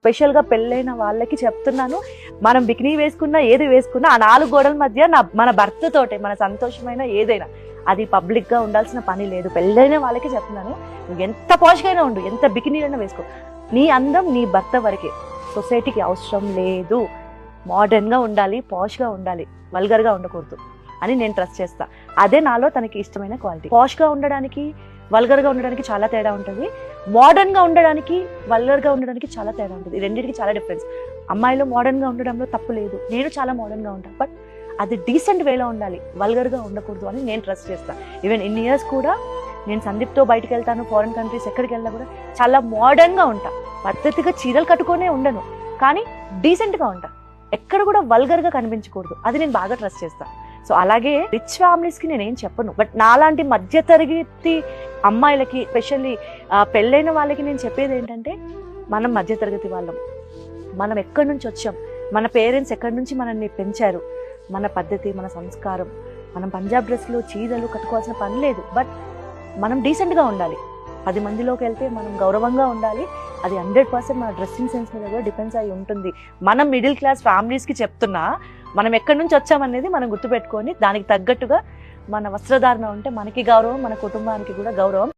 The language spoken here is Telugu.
స్పెషల్గా పెళ్ళైన వాళ్ళకి చెప్తున్నాను, మనం బికినీ వేసుకున్నా ఏది వేసుకున్నా ఆ 4 గోడల మధ్య మన భర్త తోటే మన సంతోషమైన ఏదైనా అది పబ్లిక్గా ఉండాల్సిన పని లేదు. పెళ్ళైన వాళ్ళకి చెప్తున్నాను, నువ్వు ఎంత పాష్గా ఉండు, ఎంత బికినీలైనా వేసుకో, నీ అందం నీ భర్త వరకే, సొసైటీకి అవసరం లేదు. మోడర్న్గా ఉండాలి, పాష్గా ఉండాలి, వల్గర్గా ఉండకూడదు అని నేను ట్రస్ట్ చేస్తా. అదే నాలో తనకి ఇష్టమైన క్వాలిటీ. పాష్గా ఉండడానికి వల్గర్గా ఉండడానికి చాలా తేడా ఉంటుంది, మోడర్న్గా ఉండడానికి వల్గర్గా ఉండడానికి చాలా తేడా ఉంటుంది. ఈ రెండింటికి చాలా డిఫరెన్స్. అమ్మాయిలో మోడర్న్గా ఉండడంలో తప్పు లేదు, నేను చాలా మోడర్న్గా ఉంటాను, బట్ అది డీసెంట్ వేలో ఉండాలి, వల్గర్గా ఉండకూడదు అని నేను ట్రస్ట్ చేస్తాను. ఈవెన్ ఇన్ని ఇయర్స్ కూడా నేను సందీప్తో బయటకు వెళ్తాను, ఫారిన్ కంట్రీస్ ఎక్కడికి వెళ్ళినా కూడా చాలా మోడర్న్గా ఉంటా. పద్ధతిగా చీరలు కట్టుకునే ఉండను, కానీ డీసెంట్గా ఉంటా, ఎక్కడ కూడా వల్గర్గా కనిపించకూడదు, అది నేను బాగా ట్రస్ట్ చేస్తాను. సో అలాగే రిచ్ ఫ్యామిలీస్కి నేనేం చెప్పను, బట్ నాలాంటి మధ్యతరగతి అమ్మాయిలకి, ఎస్పెషల్లీ పెళ్ళైన వాళ్ళకి నేను చెప్పేది ఏంటంటే, మనం మధ్యతరగతి వాళ్ళం, మనం ఎక్కడి నుంచి వచ్చాం, మన పేరెంట్స్ ఎక్కడి నుంచి మనల్ని పెంచారు, మన పద్ధతి, మన సంస్కారం, మనం పంజాబ్ డ్రెస్లు చీరలు కట్టుకోవాల్సిన పని లేదు, బట్ మనం డీసెంట్గా ఉండాలి. 10 మందిలోకి వెళ్తే మనం గౌరవంగా ఉండాలి. అది 100% మన డ్రెస్సింగ్ సెన్స్ మీద కూడా డిపెండ్స్ అయి ఉంటుంది. మనం మిడిల్ క్లాస్ ఫ్యామిలీస్కి చెప్తున్నా, మనం ఎక్కడి నుంచి వచ్చామనేది మనం గుర్తుపెట్టుకొని దానికి తగ్గట్టుగా మన వస్త్రధారణ ఉంటే మనకి గౌరవం, మన కుటుంబానికి కూడా గౌరవం.